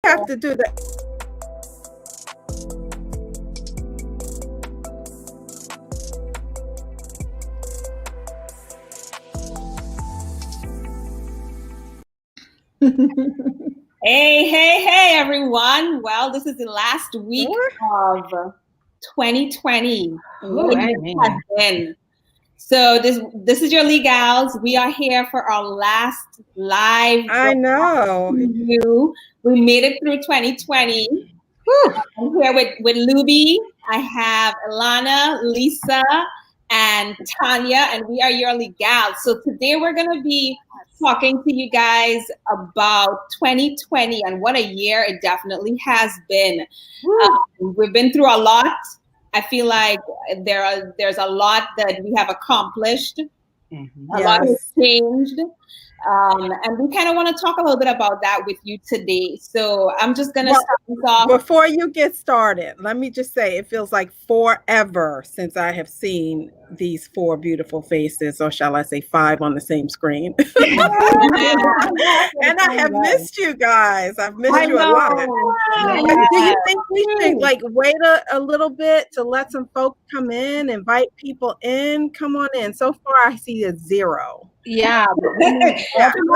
have to do that. Hey, everyone. Well, this is the last week of 2020. What has been. So this is your Legals. We are here for our last live. I know. We made it through 2020. I'm here with Luby. I have Ilana, Lisa, and Tanya, and we are your Legals. So today we're going to be talking to you guys about 2020 and what a year it definitely has been. We've been through a lot. I feel like there's a lot that we have accomplished. A lot has changed. And we kind of want to talk a little bit about that with you today. So I'm just going to start this off. Before you get started, let me just say it feels like forever since I have seen these four beautiful faces, or shall I say 5 on the same screen. And I have missed you guys. I've missed you a lot. Do you think we should wait a little bit to let some folks come in, invite people in? Come on in. So far, I see a 0. Yeah. Come in. Come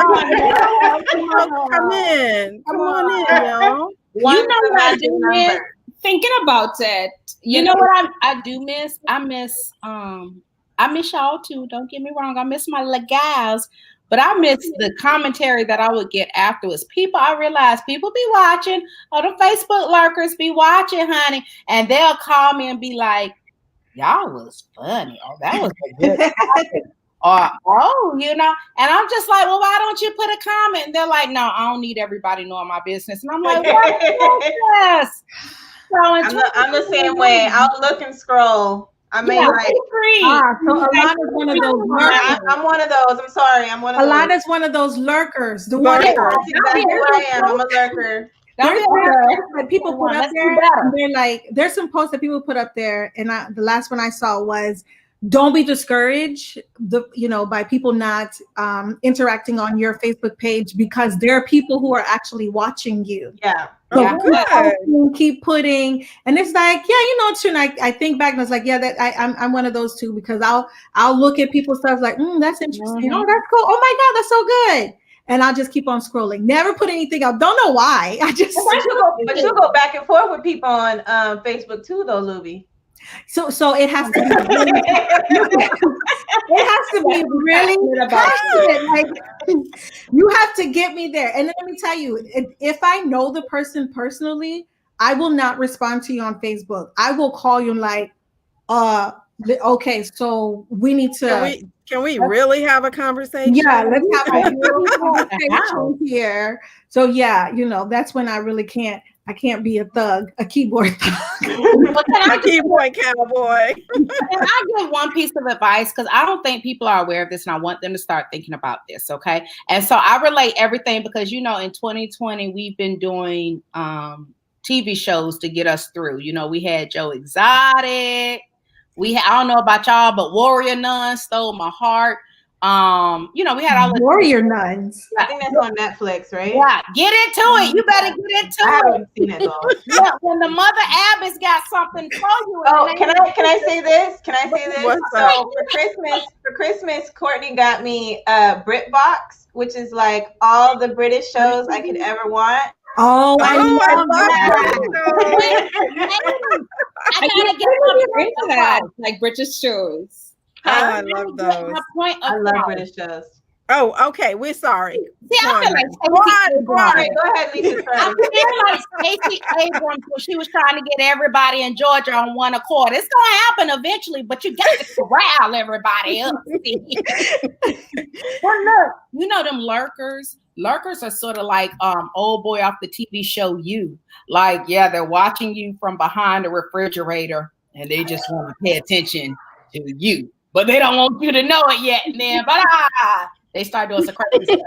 on in, y'all. You know what I do miss? Thinking about it. You know what I do miss? I miss y'all too. Don't get me wrong. I miss my legals, but I miss the commentary that I would get afterwards. I realize people be watching, or the Facebook lurkers be watching, honey, and they'll call me and be like, "Y'all was funny. Oh, that was a good topic." Or, and I'm just like, well, why don't you put a comment? And they're like, no, I don't need everybody knowing my business. And I'm like, what is this? I'm the same way. I'll look and scroll. I mean, so Ilana's one of those lurkers. I'm one of those. I'm sorry. I'm one of those. Ilana's one of those lurkers. The one that's exactly what I am. I'm a lurker. There's posts that people put up there, and they're like, there's some posts that people put up there, and the last one I saw was, don't be discouraged, by people not interacting on your Facebook page, because there are people who are actually watching you. Yeah. So keep putting, and it's like, it's true. And I think back and I was like, that I'm one of those too, because I'll look at people's stuff like, that's interesting. Oh, that's cool. Oh my God, that's so good. And I'll just keep on scrolling. Never put anything out. Don't know why. But you'll go back and forth with people on Facebook too, though, Luby. So it has to be really, it has to be really passionate. Like, you have to get me there. And then let me tell you, if I know the person personally, I will not respond to you on Facebook. I will call you and like, okay, so we need to. Can we really have a conversation? Yeah, let's have a real conversation here. So that's when I really can't. I can't be a thug, a keyboard thug. A keyboard cowboy. Can I give one piece of advice? Because I don't think people are aware of this, and I want them to start thinking about this, okay? And so I relate everything because, in 2020, we've been doing TV shows to get us through. We had Joe Exotic. I don't know about y'all, but Warrior Nun stole my heart. We had all the Warrior Nuns. I think that's on Netflix, right? Yeah, get into it. You better get into it. I haven't seen it though. When the Mother Abbess got something for you. Can I say this? So for Christmas, Courtney got me BritBox, which is like all the British shows I could ever want. Oh, I love that. I gotta get into that, like British shows. I love those. I love British shows. Oh, okay. We're sorry. See, I feel like Go ahead, Lisa. I feel like Stacey Abrams when she was trying to get everybody in Georgia on one accord. It's gonna happen eventually, but you got to corral everybody up. Well, look, them lurkers. Lurkers are sort of like old boy off the TV show You. Like, they're watching you from behind the refrigerator, and they just want to pay attention to you. But they don't want you to know it yet. And then, they start doing some crazy stuff.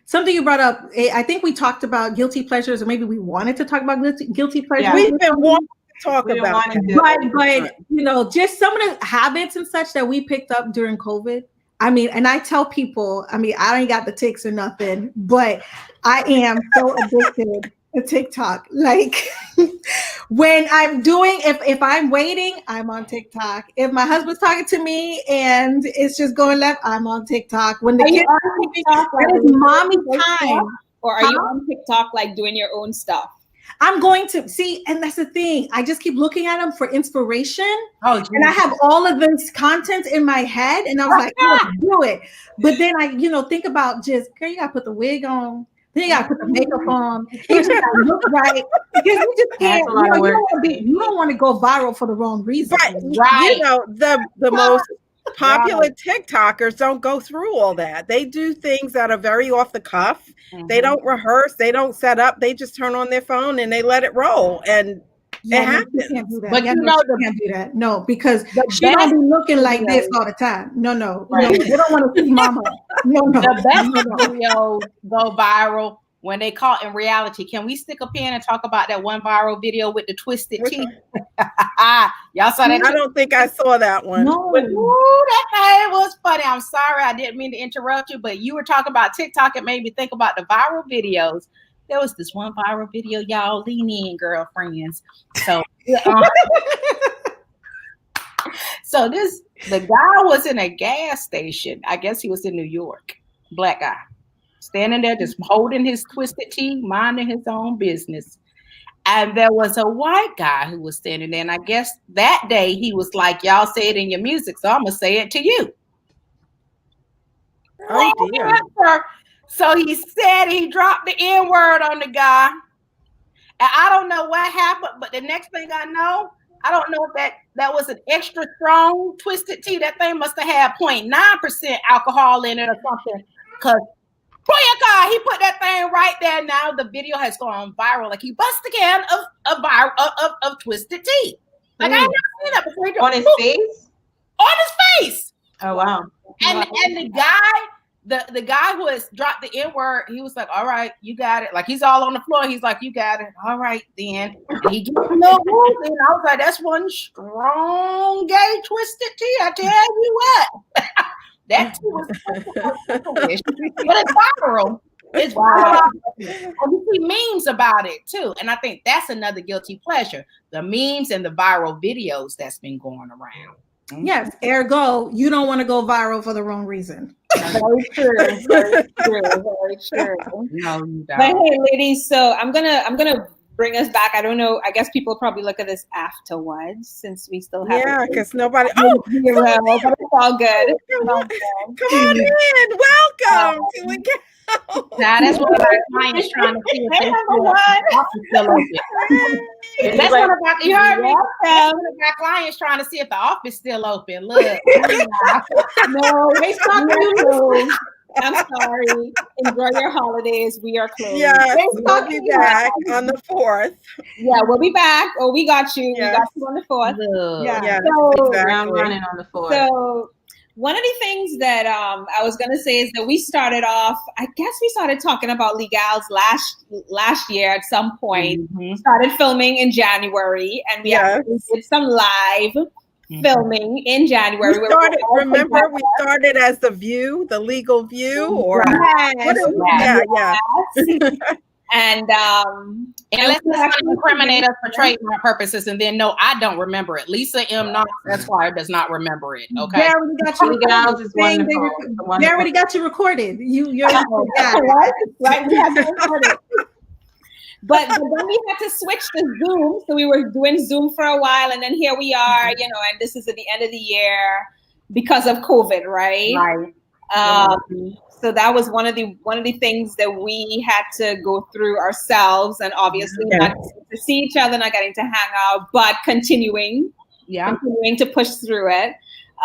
Something you brought up, I think we talked about guilty pleasures, or maybe we wanted to talk about guilty pleasures. Yeah. We've been wanting to talk about it. But just some of the habits and such that we picked up during COVID. I mean, and I tell people, I mean, I ain't got the tics or nothing, but I am so addicted to TikTok. Like when I'm doing, if I'm waiting, I'm on TikTok. If my husband's talking to me and it's just going left, I'm on TikTok. When the kids on TikTok, it is mommy time. Or are you on TikTok like doing your own stuff? I'm going to see, and that's the thing. I just keep looking at them for inspiration. Oh, and I have all of this content in my head, and I was like, oh, do it. But then I, think about just, girl, you gotta put the wig on. Then you gotta put the makeup on. It just gotta look right. Because you just can't, you don't want to go viral for the wrong reason. Right. The most popular TikTokers don't go through all that. They do things that are very off the cuff. Mm-hmm. They don't rehearse. They don't set up. They just turn on their phone and they let it roll. And it happens. You can't do that. But you can't do that. No, because she don't be looking like this all the time. No. Right. You don't want to see mama. No. The best videos go viral when they caught in reality. Can we stick a pin and talk about that one viral video with the twisted teeth? Y'all saw that? I don't think I saw that one. No. Ooh, that was funny. I'm sorry. I didn't mean to interrupt you, but you were talking about TikTok. It made me think about the viral videos. There was this one viral video, y'all. Lean in, girlfriends. So, the guy was in a gas station. I guess he was in New York. Black guy. Standing there just holding his twisted teeth, minding his own business. And there was a white guy who was standing there. And I guess that day he was like, y'all say it in your music, so I'm going to say it to you. Oh, dear. So he said he dropped the N-word on the guy. And I don't know what happened, but the next thing I know, I don't know if that was an extra strong twisted tea. That thing must have had 0.9% alcohol in it or something. Because boy, God, he put that thing right there. Now the video has gone viral. Like he busted a can of twisted tea. Like I ain't never seen that before. On his face? On his face. Oh wow. And the guy who has dropped the N-word, he was like, all right, you got it. Like he's all on the floor. He's like, you got it. All right, then. And he gets a little woozy. And I was like, that's one strong gay twisted tea. I tell you what. That too was but it's viral. It's viral. And you see memes about it too. And I think that's another guilty pleasure. The memes and the viral videos that's been going around. Yes, ergo, you don't want to go viral for the wrong reason. Very true. Very true. No, you don't. But hey, ladies, so I'm gonna bring us back. I don't know. I guess people probably look at this afterwards since we still have. Yeah, because nobody. Oh, but it's all good. Come on in. Welcome to the game. Now that's one of our clients trying to see if the office still open. That's one of our, you heard me? One of our clients trying to see if the office still open. Look. No, they stopped you. I'm sorry. Enjoy your holidays. We are closed. Yeah, we'll be back on the 4th. Yeah, we'll be back. Oh, we got you. Yes. We got you on the 4th. Yeah, so, exactly. Running on the 4th. So one of the things that I was going to say is that we started off, I guess we started talking about Legals last year at some point. Mm-hmm. Started filming in January, and we actually did some live filming in January. We started as The View, The Legal View, or And let's not incriminate us for trademark purposes, and then no, I don't remember it. Lisa M. Knox, Esquire, does not remember it. Okay, they already got you recorded. They already got you recorded. You're right. We have to record it. But then we had to switch to Zoom. So we were doing Zoom for a while, and then here we are, and this is at the end of the year because of COVID, right? Right. So that was one of the things that we had to go through ourselves, and obviously not to see each other, not getting to hang out, but continuing to push through it.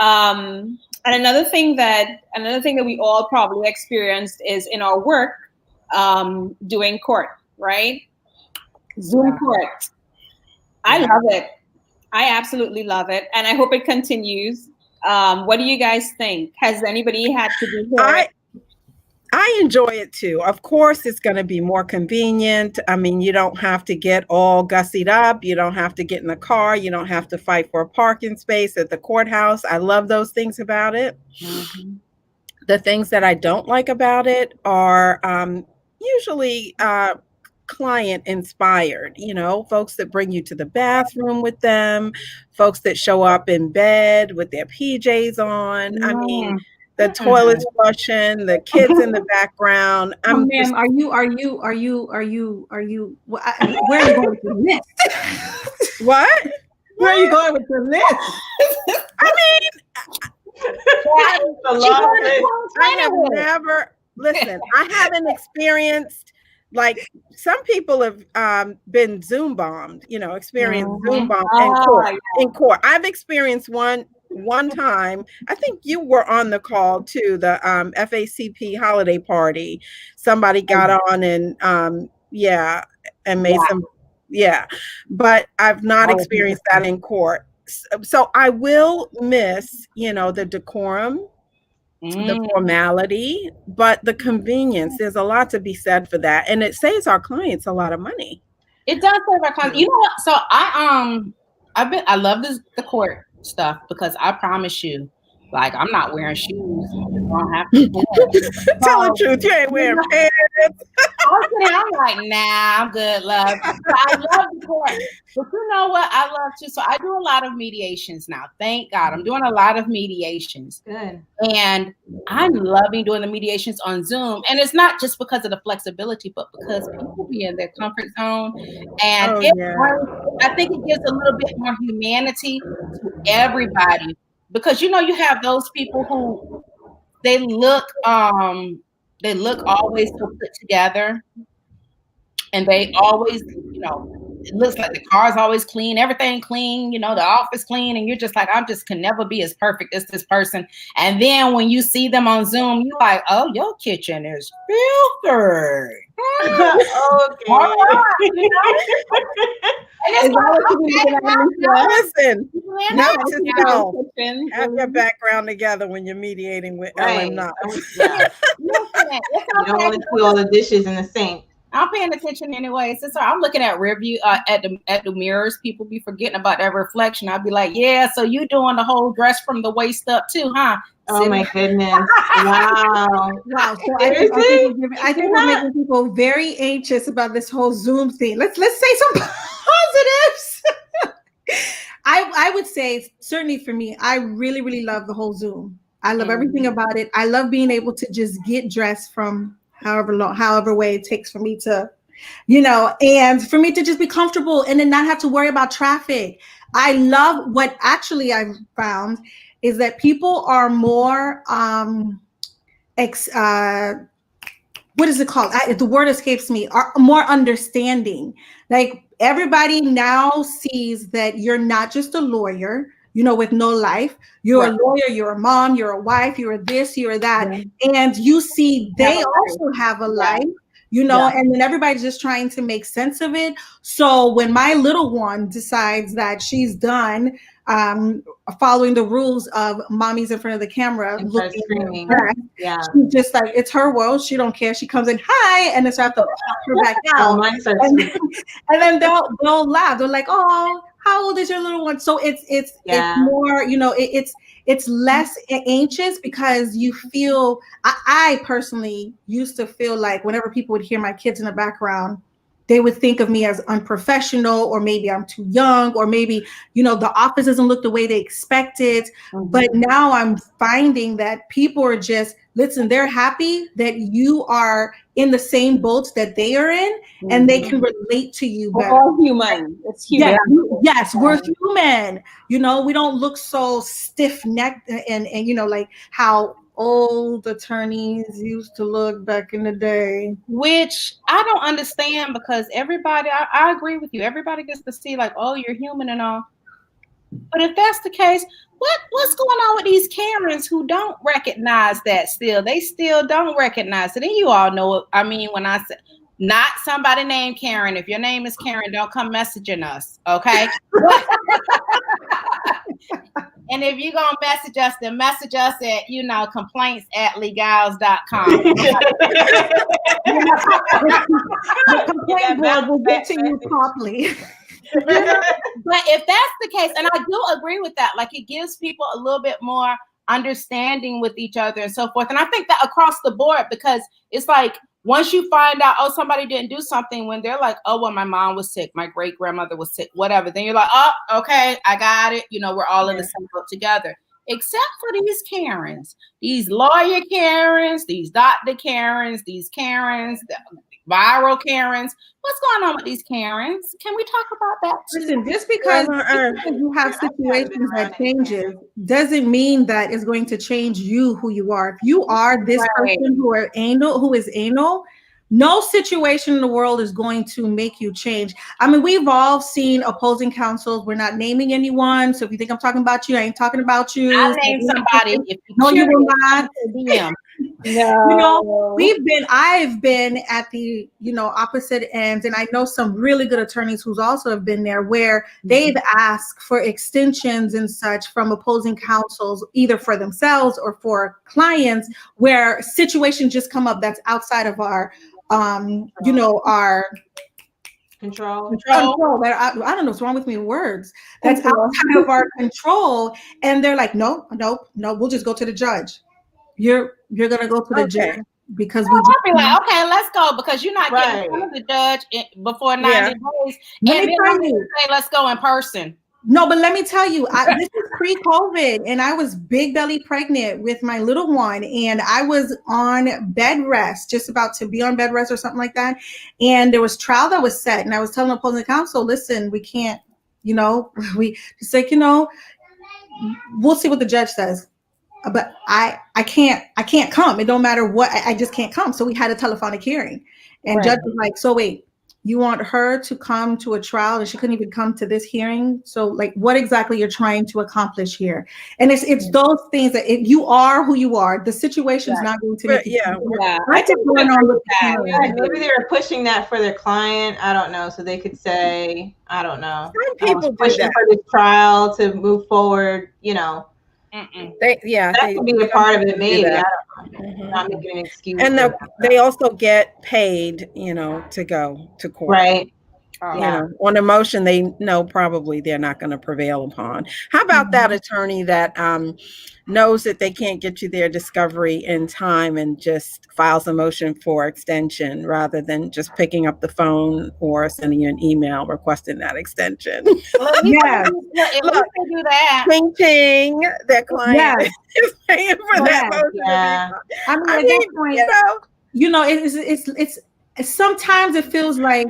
And another thing that we all probably experienced is in our work, doing court. Right? Zoom court. I love it. I absolutely love it. And I hope it continues. What do you guys think? Has anybody had to do it? I enjoy it too. Of course, it's going to be more convenient. I mean, you don't have to get all gussied up. You don't have to get in the car. You don't have to fight for a parking space at the courthouse. I love those things about it. Mm-hmm. The things that I don't like about it are usually client inspired, folks that bring you to the bathroom with them, folks that show up in bed with their PJs on. I mean, the toilets flushing, the kids in the background. Ma'am, are you? Where are you going with your list? What? Where are you going with your list? I mean, I haven't experienced, like, some people have been Zoom bombed, experienced Zoom bomb in court. I've experienced one time. I think you were on the call too, the FACP holiday party. Somebody got on and and made some, but I've not experienced that in court. So I will miss, the decorum, the formality, but the convenience. There's a lot to be said for that, and it saves our clients a lot of money. It does save our clients. You know what? So I love the court stuff, because I promise you, like, I'm not wearing shoes. You don't have to. Tell the truth, you ain't wearing pants. I'm like, nah, I'm good, love. But I love the court. But you know what I love too? So I do a lot of mediations now. Thank God. I'm doing a lot of mediations. Good. And I'm loving doing the mediations on Zoom. And it's not just because of the flexibility, but because people be in their comfort zone. And I think it gives a little bit more humanity to everybody. Because you have those people who they look always so put together, and they always, it looks like the car's always clean, everything clean, the office clean, and you're just like, I just can never be as perfect as this person. And then when you see them on Zoom, you're like, oh, your kitchen is filthy. Okay. Listen, have your background together when you're mediating with Ellen Knox. You don't want to see all the dishes in the sink. I'm paying attention anyway. So I'm looking at review at the mirrors. People be forgetting about that reflection. I'll be like, yeah, so you doing the whole dress from the waist up too, huh? Oh my goodness. Wow. So I think we're making people very anxious about this whole Zoom thing. Let's say some positives. I would say, certainly for me, I really, really love the whole Zoom. I love everything about it. I love being able to just get dressed from however way it takes for me to, and for me to just be comfortable and then not have to worry about traffic. I love what actually I've found is that people are more, what is it called? The word escapes me, are more understanding. Like, everybody now sees that you're not just a lawyer, with no life. You're a lawyer, you're a mom, you're a wife, you're this, you're that. And you see they also have a life, and then everybody's just trying to make sense of it. So when my little one decides that she's done following the rules of mommy's in front of the camera, looking screaming, she's just like, it's her world. She don't care. She comes in, hi, and then so I have to pop her back out. And then they'll laugh. They're like, oh, how old is your little one? So it's more, it's less anxious, because you feel, I personally used to feel like whenever people would hear my kids in the background, they would think of me as unprofessional, or maybe I'm too young, or maybe, the office doesn't look the way they expect it. But now I'm finding that people are just, listen, they're happy that you are in the same boat that they are in, and they can relate to you better. We're all human. It's human. Yes, we're human. We don't look so stiff-necked and like how old attorneys used to look back in the day. Which I don't understand, because everybody, I agree with you. Everybody gets to see like, oh, you're human and all. But if that's the case, what's going on with these Karens who don't recognize that still? They still don't recognize it. And you all know it. I mean, when I say not somebody named Karen, if your name is Karen, don't come messaging us, okay? And if you're going to message us, then message us at, complaints@legals.com. The complaint board will get to you promptly. But if that's the case, and I do agree with that, like, it gives people a little bit more understanding with each other and so forth. And I think that across the board, because it's like, once you find out, oh, somebody didn't do something, when they're like, oh, well, my mom was sick, my great grandmother was sick, whatever. Then you're like, oh, okay, I got it. You know, we're all in the same boat together. Except for these Karens, these lawyer Karens, these doctor Karens, these Karens, the viral Karens. What's going on with these Karens? Can we talk about that too? Listen, just because you have situations that changes doesn't mean that it's going to change you, who you are. If you are this person who is anal, no situation in the world is going to make you change. I mean, we've all seen opposing counsels. We're not naming anyone. So if you think I'm talking about you, I ain't talking about you. I'll name somebody. No, you will not. No. You know, I've been at the, opposite ends, and I know some really good attorneys who's also have been there, where they've asked for extensions and such from opposing counsels, either for themselves or for clients, where situations just come up that's outside of our our control. I don't know what's wrong with me. Words that's outside of our control, and they're like, no, we'll just go to the judge. You're gonna go to the judge because we be like, okay, let's go, because you're not getting to the judge before 90 days. And then say, let's go in person. No, but let me tell you, this is pre-COVID, and I was big belly pregnant with my little one, and I was on bed rest, just about to be on bed rest or something like that. And there was trial that was set, and I was telling the opposing counsel, listen, we can't, we just like, we'll see what the judge says. But I can't come. It don't matter what, I just can't come. So we had a telephonic hearing, and judge was like, so wait, you want her to come to a trial and she couldn't even come to this hearing? So like, what exactly you're trying to accomplish here? And it's those things that if you are who you are, the situation's not going to make I think going on with that. Maybe they were pushing that for their client. I don't know. So they could say, I don't know. Some people pushing for this trial to move forward, that could be a part of it, maybe. I don't know. Not making an excuse. And they also get paid, to go to court. Right. On a motion they know probably they're not going to prevail upon. How about that attorney that knows that they can't get you their discovery in time and just files a motion for extension rather than just picking up the phone or sending you an email requesting that extension? Look, do that. Ching ching, that client is paying for that motion. Yeah. I mean, at that point, it's sometimes it feels like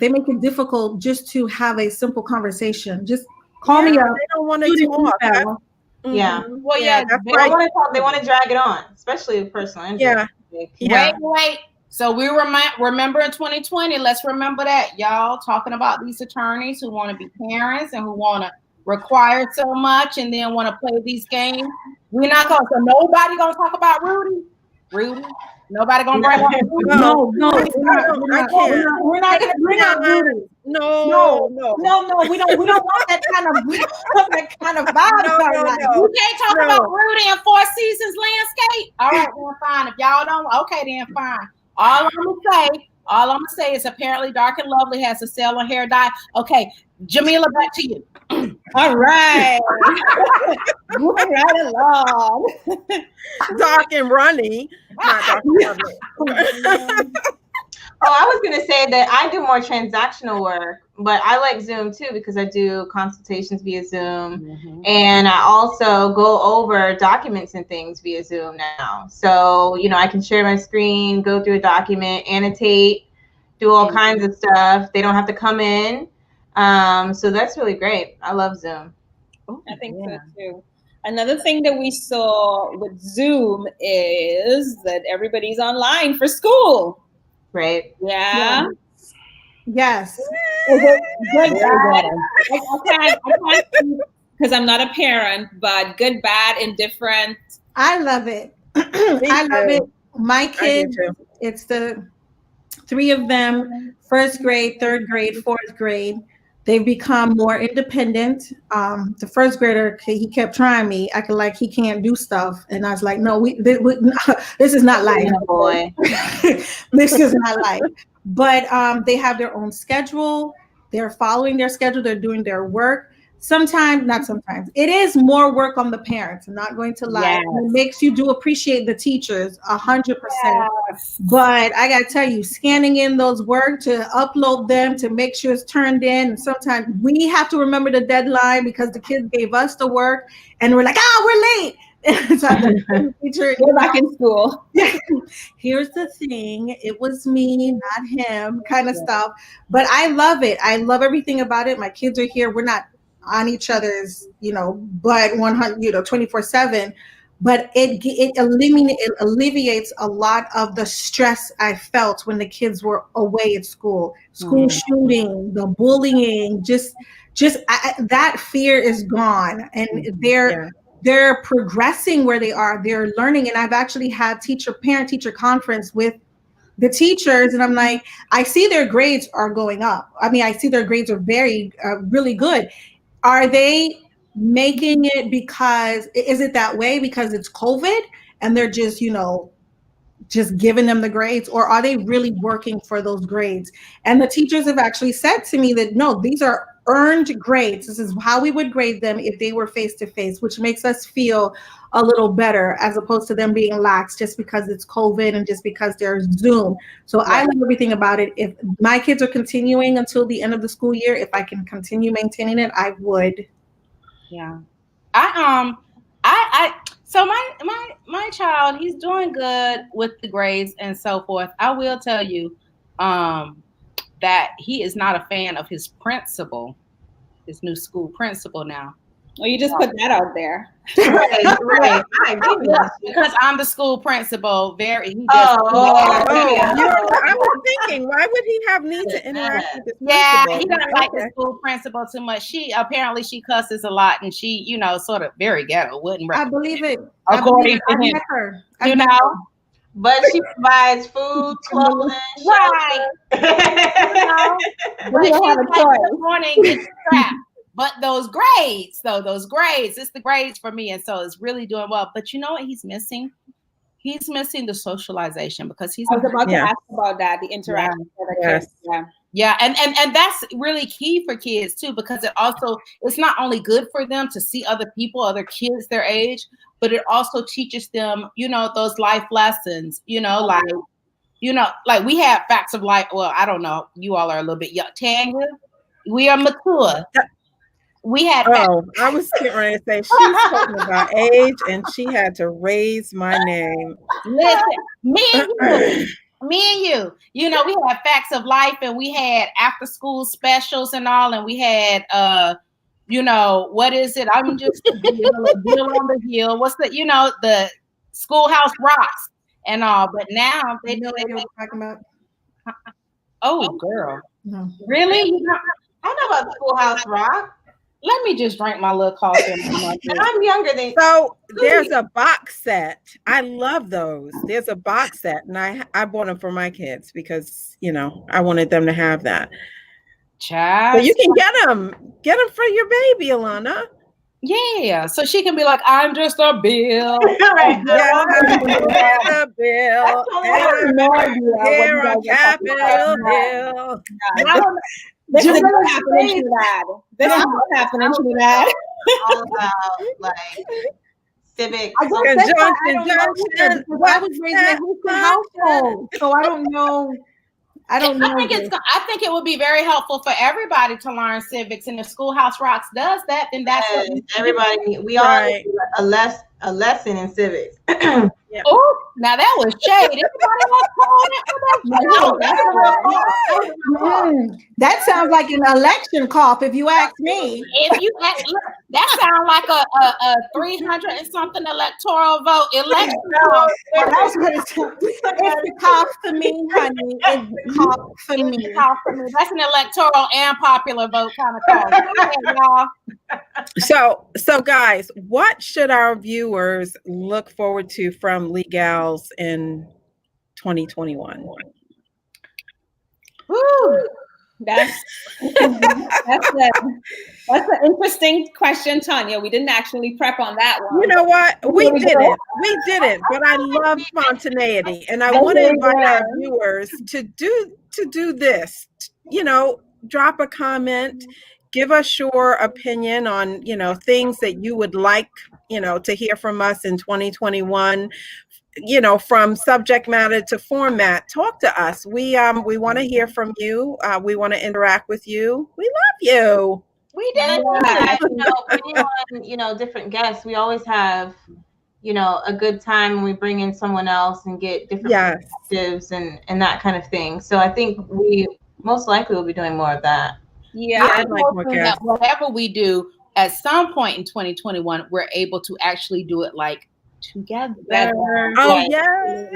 they make it difficult just to have a simple conversation. Just call me up. They don't want to talk. Yeah. Well, they want to drag it on, especially with personal injury. Wait. So we remember in 2020, let's remember that, y'all, talking about these attorneys who want to be parents and who want to require so much and then want to play these games. We're not going to, so nobody going to talk about Rudy? Nobody gonna bring up Rudy? No, we're not gonna bring up Rudy. No, we don't want that kind of vibe. No. You can't talk about Rudy and Four Seasons Landscape. All right, then fine. If y'all don't, okay, then fine. All I'm gonna say is apparently Dark and Lovely has a sale on hair dye. Okay, Jamila, back to you. All right. Moving right along. Dark and Runny. Not Dark and Lovely. I was going to say that I do more transactional work, but I like Zoom too because I do consultations via Zoom. And I also go over documents and things via Zoom now. So, I can share my screen, go through a document, annotate, do all kinds of stuff. They don't have to come in. So that's really great. I love Zoom. I think so too. Another thing that we saw with Zoom is that everybody's online for school. Right. Yeah. Yes. Good, bad. I can't because I'm not a parent, but good, bad, indifferent. I love it. I love it. My kids, it's the 3 of them, 1st grade, 3rd grade, 4th grade. They've become more independent. The 1st grader, he kept trying me, acting like he can't do stuff. And I was like, no, this is not life. Boy. This is not life. But they have their own schedule. They're following their schedule. They're doing their work. sometimes it is more work on the parents. I'm not going to lie. Yes. It makes you do appreciate the teachers 100%. Yes. But I gotta tell you, scanning in those work to upload them to make sure it's turned in. And sometimes we have to remember the deadline because the kids gave us the work and we're like, we're late. So the teacher, We're back in school. here's the thing, it was me, not him, kind of stuff. But I love it. I love everything about it. My kids are here. We're not on each other's, but 100, 24/7. But it alleviates a lot of the stress I felt when the kids were away at school shooting, the bullying, just that fear is gone, and they're progressing where they are. They're learning, and I've actually had parent-teacher conference with the teachers, and I'm like, I see their grades are going up. I mean, I see their grades are very, really good. Are they making it is it that way because it's COVID and they're just, just giving them the grades, or are they really working for those grades? And the teachers have actually said to me that, no, these are earned grades. This is how we would grade them if they were face-to-face, which makes us feel a little better as opposed to them being lax just because it's COVID and just because there's Zoom. So I love everything about it. If my kids are continuing until the end of the school year, if I can continue maintaining it, I would. Yeah. So my child, he's doing good with the grades and so forth. I will tell you that he is not a fan of his principal, his new school principal now. Well, you just put that out there. Right. Because I'm the school principal. I was thinking, why would he have need to interact with the principal? He doesn't like the school principal too much. She cusses a lot, and she, sort of very ghetto. I believe it. According to him, her. But she provides food, clothing, right? We don't have a choice. This morning, it's crap. But those grades, it's the grades for me. And so it's really doing well. But you know what he's missing? He's missing the socialization because he's I was about to ask about that, the interaction with the kids. Yeah. And that's really key for kids too, because it's not only good for them to see other people, other kids their age, but it also teaches them, those life lessons, like we have facts of life. Well, I don't know. You all are a little bit young. Tanya, we are mature. We had. I was getting ready to say she's talking about age, and she had to raise my name. Listen, me and you. We had facts of life, and we had after school specials and all, and we had what is it? I'm just a deal on the hill. What's the the Schoolhouse Rocks and all, but now they know what you're talking about. Oh, girl, no, really? I know about Schoolhouse Rock. Let me just drink my little coffee. I'm younger than. So there's a box set. I love those. There's a box set, and I bought them for my kids because I wanted them to have that. Child, but you can get them for your baby, Alana. Yeah, so she can be like, I'm just a bill. Right. A bill. Here on Capitol Hill. This is what's happening to that. This is what's happening to that. All about civic. I was raised in a Houston household, so I don't know. I think it would be very helpful for everybody to learn civics, and if Schoolhouse Rocks does that, then that's everybody. We all need a lesson in civics. Yeah. Oh, now that was shade. That sounds like an election cough, if you ask me. That sounds like a 300 and something electoral vote. Election cough. It's the cough for me, honey. It's the cough for me. That's an electoral and popular vote kind of cough. So guys, what should our viewers look forward to from Legals in 2021? Woo! That's an interesting question, Tanya. We didn't actually prep on that one. You know what? We didn't, but I love spontaneity, and I want to invite our viewers to do this. Drop a comment, give us your opinion on, things that you would like, to hear from us in 2021. From subject matter to format. Talk to us. We want to hear from you. We want to interact with you. We love you. We did. Bringing on, different guests. We always have, a good time when we bring in someone else and get different perspectives and that kind of thing. So I think we most likely will be doing more of that. Yeah, I'd like more guests. Whatever we do, at some point in 2021, we're able to actually do it like together. Oh, yes.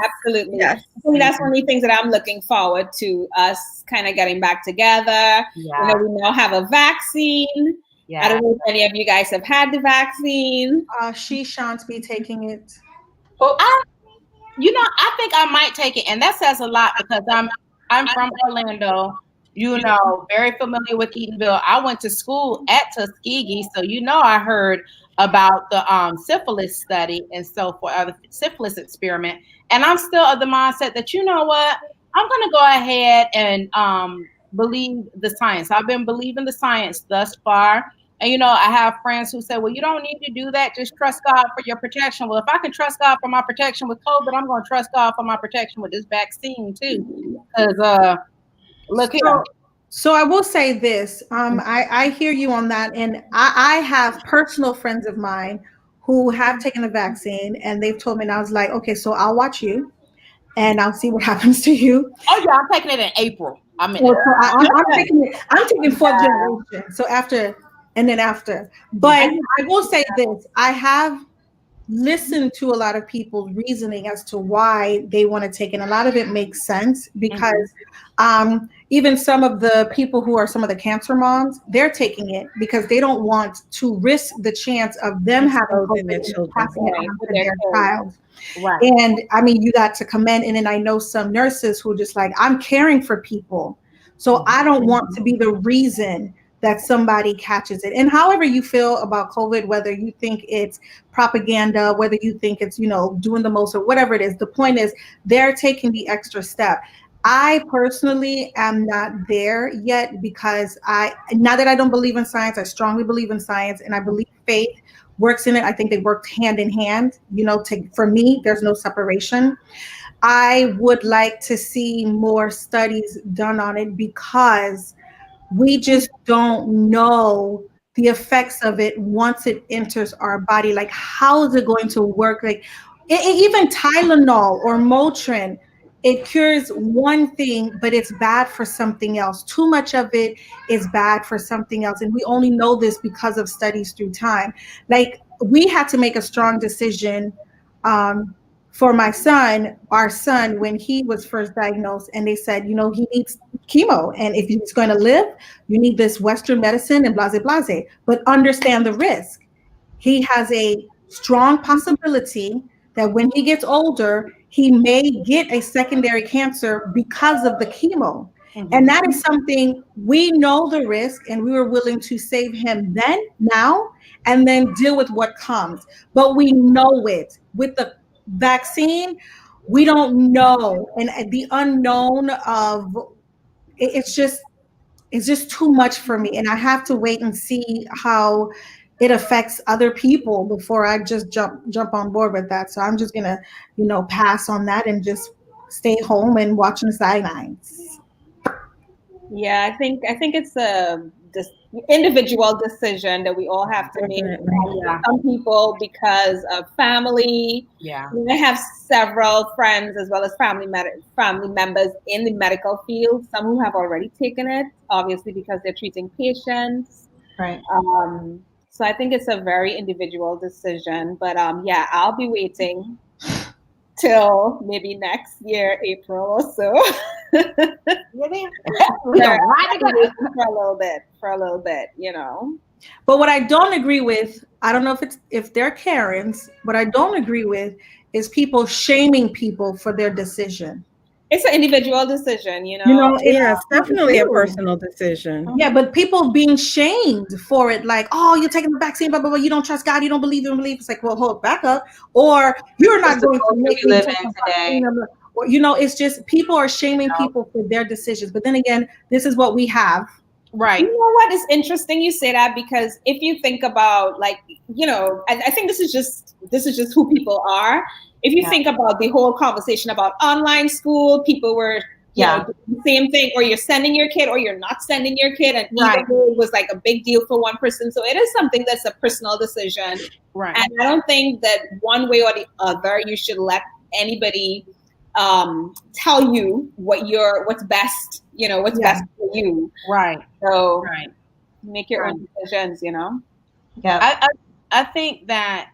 Absolutely. Yes. I think that's one of the things that I'm looking forward to, us kind of getting back together. Yeah. We now have a vaccine. Yeah. I don't know if any of you guys have had the vaccine. She shan't be taking it. I think I might take it, and that says a lot because I'm from Orlando. Very familiar with Eatonville. I went to school at Tuskegee, so I heard about the syphilis study and so forth, the syphilis experiment. And I'm still of the mindset that, I'm going to go ahead and believe the science. I've been believing the science thus far. And, I have friends who say, well, you don't need to do that. Just trust God for your protection. Well, if I can trust God for my protection with COVID, I'm going to trust God for my protection with this vaccine too. Because look here. So I will say this. I hear you on that. And I have personal friends of mine who have taken the vaccine, and they've told me, and I was like, okay, so I'll watch you and I'll see what happens to you. Oh yeah, I'm taking it in April. I'm taking fourth generation. So after. But I will say this. I have listened to a lot of people's reasoning as to why they want to take it. And a lot of it makes sense because even some of the people who are some of the cancer moms, they're taking it because they don't want to risk the chance of them having COVID and passing it on to their child. Right. And I mean, you got to commend. And then I know some nurses who are just like, I'm caring for people. So I don't want to be the reason that somebody catches it. And however you feel about COVID, whether you think it's propaganda, whether you think it's, doing the most or whatever it is, the point is they're taking the extra step. I personally am not there yet because now that I don't believe in science, I strongly believe in science and I believe faith works in it. I think they work hand in hand, for me, there's no separation. I would like to see more studies done on it because we just don't know the effects of it once it enters our body. Like, how is it going to work? Like, even Tylenol or Motrin, it cures one thing, but it's bad for something else. Too much of it is bad for something else. And we only know this because of studies through time. Like, we had to make a strong decision for our son, when he was first diagnosed, and they said, he needs chemo. And if he's going to live, you need this Western medicine and blase, blase. But understand the risk. He has a strong possibility that when he gets older, he may get a secondary cancer because of the chemo. Mm-hmm. And that is something we know the risk, and we were willing to save him now, and then deal with what comes. But we know it. With the vaccine, we don't know. And the unknown of it's just too much for me. And I have to wait and see how it affects other people before I just jump on board with that. So I'm just gonna, pass on that and just stay home and watching the sidelines. Yeah, I think it's a individual decision that we all have to make. Some people, because of family. Yeah. I have several friends as well as family members in the medical field. Some who have already taken it, obviously because they're treating patients. Right. So I think it's a very individual decision. But I'll be waiting till maybe next year, April or so. For a little bit, But what I don't agree with, I don't know if they're Karens, what I don't agree with is people shaming people for their decision. It's an individual decision, it's definitely a personal decision. Yeah, but people being shamed for it, like, oh, you're taking the vaccine, blah, blah, blah, you don't trust God, you don't believe. It's like, well, hold back up. Or you're not going to make me take the vaccine. Or, it's just people are shaming people for their decisions. But then again, this is what we have. Right. You know what is interesting you say that, because if you think about, like, you know, I think this is just who people are. If you think about the whole conversation about online school, people were, you know, doing the same thing, or you're sending your kid or you're not sending your kid, and either way it was like a big deal for one person. So it is something that's a personal decision. Right. And I don't think that one way or the other you should let anybody tell you what's best, you know, what's best for you. Right. So make your own decisions, you know. Yeah. I think that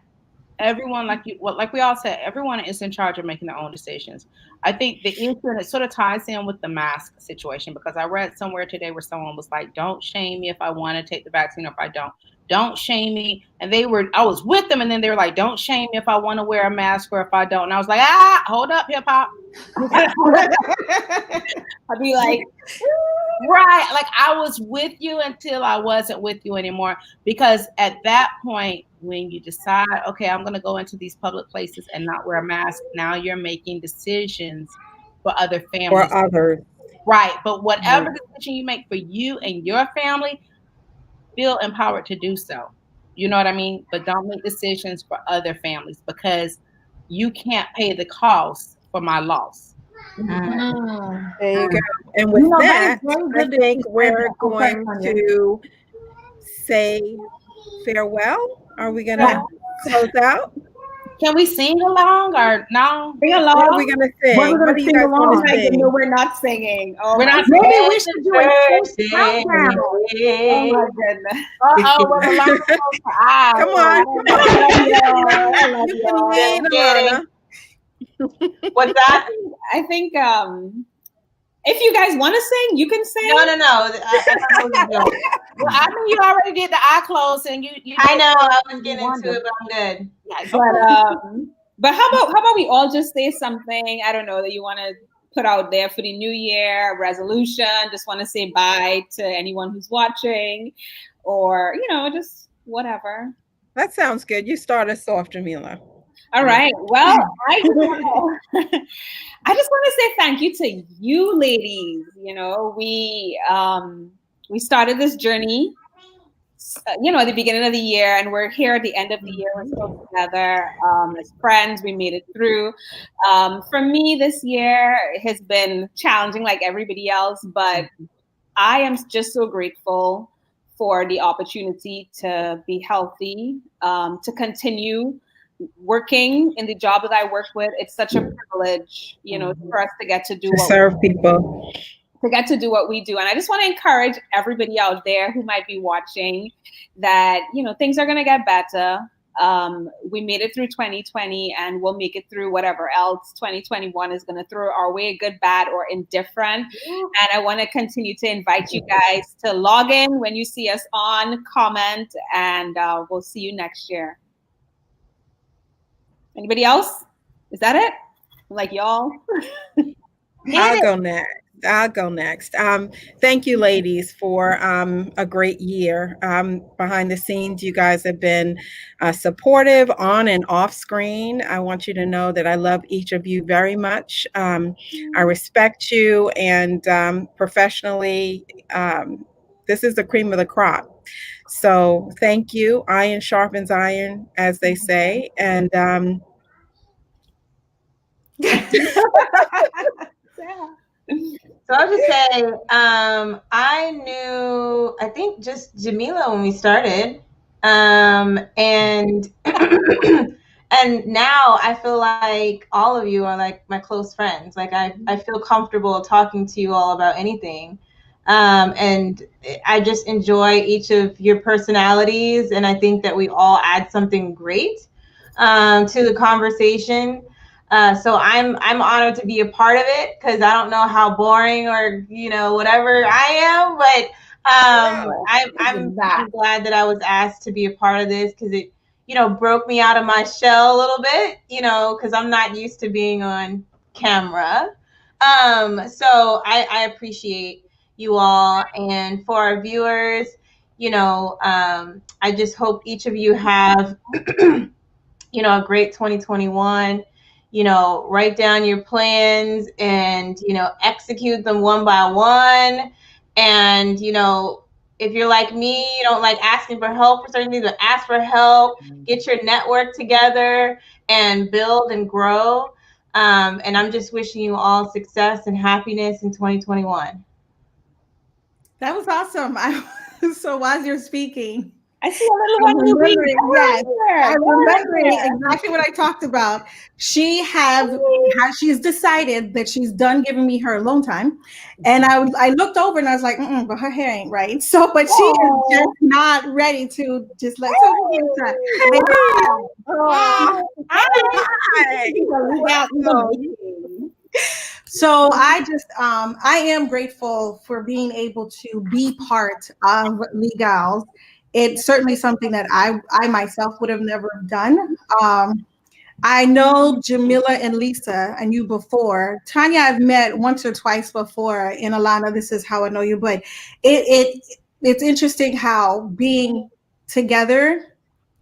everyone, like we all said, everyone is in charge of making their own decisions. I think the issue, and it sort of ties in with the mask situation, because I read somewhere today where someone was like, don't shame me if I want to take the vaccine or if I don't. Don't shame me. And I was with them, and then they were like, don't shame me if I want to wear a mask or if I don't. And I was like, hold up, hip hop. I'd be like, right. Like, I was with you until I wasn't with you anymore. Because at that point, when you decide, okay, I'm going to go into these public places and not wear a mask, now you're making decisions for other families. For others. Right. But whatever decision you make for you and your family, feel empowered to do so. You know what I mean? But don't make decisions for other families, because you can't pay the cost for my loss. There you go. And with that, I think we're going to say farewell. Are we going to close out? Can we sing along or no? Sing along. What are we going to sing? What do you guys want to sing? No, we're not singing. Oh, we're not maybe singing. we should do it. Oh my goodness. Well, the line goes for eyes. Come on. You can lead, What's that? I think if you guys want to sing, you can sing. No. Well, I mean, you already did the eye close, and you I know. I was getting into it, but I'm good. But how about we all just say something, I don't know, that you want to put out there for the new year, resolution, just want to say bye to anyone who's watching, or, you know, just whatever. That sounds good. You start us off, Jamila. All right. Well, I just want to say thank you to you ladies. You know, we started this journey, you know, at the beginning of the year, and we're here at the end of the year. We're still together as friends. We made it through. For me, this year has been challenging, like everybody else, but I am just so grateful for the opportunity to be healthy, to continue working in the job that I work with. It's such a privilege, you know, for us to get to do serve people. To get to do what we do. And I just want to encourage everybody out there who might be watching that, you know, things are going to get better. We made it through 2020, and we'll make it through whatever else 2021 is going to throw our way, good, bad, or indifferent. And I want to continue to invite you guys to log in when you see us on, comment, and we'll see you next year. Anybody else? Is that it? Like y'all? I'll go next. Thank you, ladies, for a great year. Behind the scenes, you guys have been supportive on and off screen. I want you to know that I love each of you very much. I respect you, and professionally, this is the cream of the crop. So thank you. Iron sharpens iron, as they say. And So I'll just say, I think just Jamila when we started. And and now I feel like all of you are like my close friends. Like I feel comfortable talking to you all about anything. And I just enjoy each of your personalities, and I think that we all add something great to the conversation. So I'm honored to be a part of it, because I don't know how boring or, you know, whatever I am, but I'm glad that I was asked to be a part of this, because it, you know, broke me out of my shell a little bit, you know, because I'm not used to being on camera. So I appreciate you all. And for our viewers, you know, I just hope each of you have, you know, a great 2021. You know, write down your plans and, you know, execute them one by one. And, you know, if you're like me, you don't like asking for help for certain things, but ask for help, get your network together and build and grow. And I'm just wishing you all success and happiness in 2021. That was awesome. So while you're speaking, I see a little one remembering, yes, here. I'm remembering exactly what I talked about. She's decided that she's done giving me her alone time, and I looked over and I was like, but her hair ain't right. So, but she is just not ready to just let So I am grateful for being able to be part of Legals. It's certainly something that I myself would have never done. I know Jamila and Lisa and you before. Tanya, I've met once or twice before. In Alana, this is how I know you. But it's interesting how being together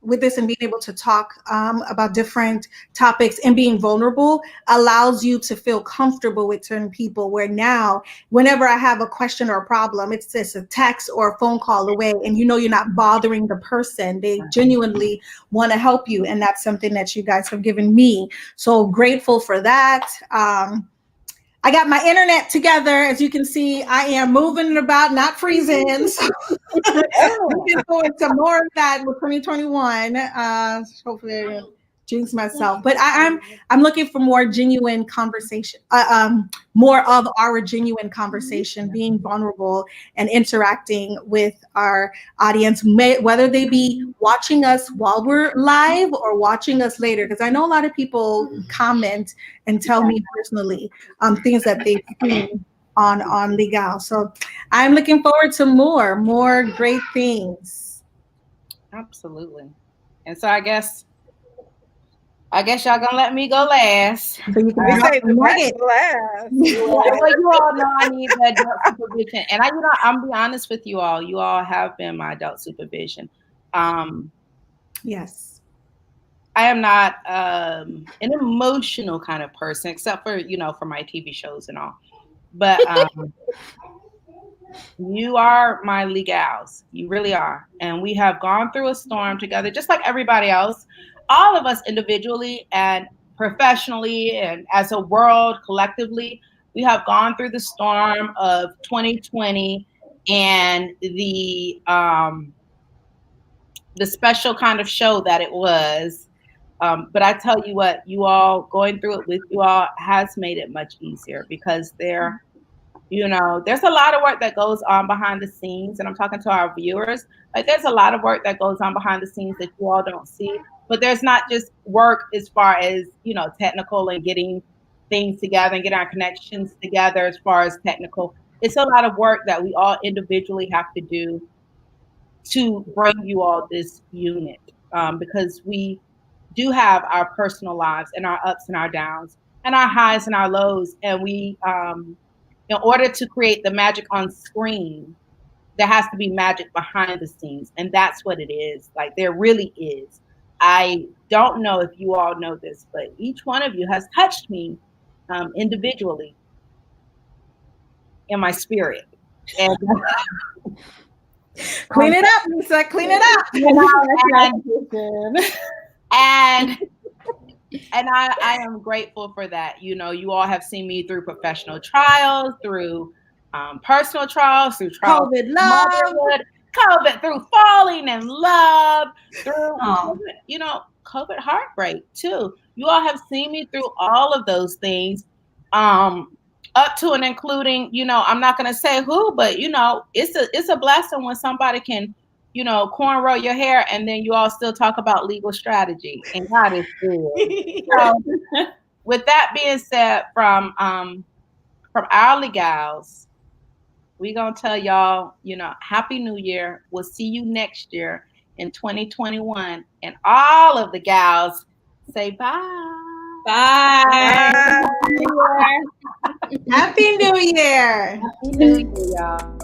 with this and being able to talk about different topics and being vulnerable allows you to feel comfortable with certain people, where now whenever I have a question or a problem, it's just a text or a phone call away, and you know you're not bothering the person. They genuinely want to help you, and that's something that you guys have given me. So grateful for that. I got my internet together. As you can see, I am moving about, not freezing. So looking forward to more of that with 2021. Hopefully I didn't jinx myself. But I'm looking for more genuine conversation, more of our genuine conversation, being vulnerable and interacting with our audience, whether they be watching us while we're live or watching us later. Because I know a lot of people comment and tell me personally things that they've seen on Legal. So I'm looking forward to more great things. Absolutely. And so I guess y'all gonna let me go last. So you can We say the best last. Well, you all know I need the adult supervision, and I'm be honest with you all. You all have been my adult supervision. Yes. I am not an emotional kind of person, except for for my TV shows and all. But you are my Legals. You really are, and we have gone through a storm together, just like everybody else. All of us individually and professionally and as a world collectively, we have gone through the storm of 2020 and the special kind of show that it was. But I tell you what, you all going through it with you all has made it much easier, because there's a lot of work that goes on behind the scenes, and I'm talking to our viewers. Like, there's a lot of work that goes on behind the scenes that you all don't see. But there's not just work as far as, technical and getting things together and getting our connections together as far as technical. It's a lot of work that we all individually have to do to bring you all this unit, because we do have our personal lives and our ups and our downs and our highs and our lows. And we, in order to create the magic on screen, there has to be magic behind the scenes. And that's what it is. Like, there really is. I don't know if you all know this, but each one of you has touched me individually in my spirit. And clean it up, Lisa. Clean it up. And I am grateful for that. You all have seen me through professional trials, through personal trials, through trials, COVID love, COVID, through falling in love, through COVID heartbreak too. You all have seen me through all of those things, up to and including, I'm not going to say who, but it's a blessing when somebody can, cornrow your hair and then you all still talk about legal strategy, and God is good. So, with that being said, from our Legals, we're going to tell y'all, Happy New Year. We'll see you next year in 2021. And all of the gals say bye. Bye. Happy New Year. Happy New Year, y'all.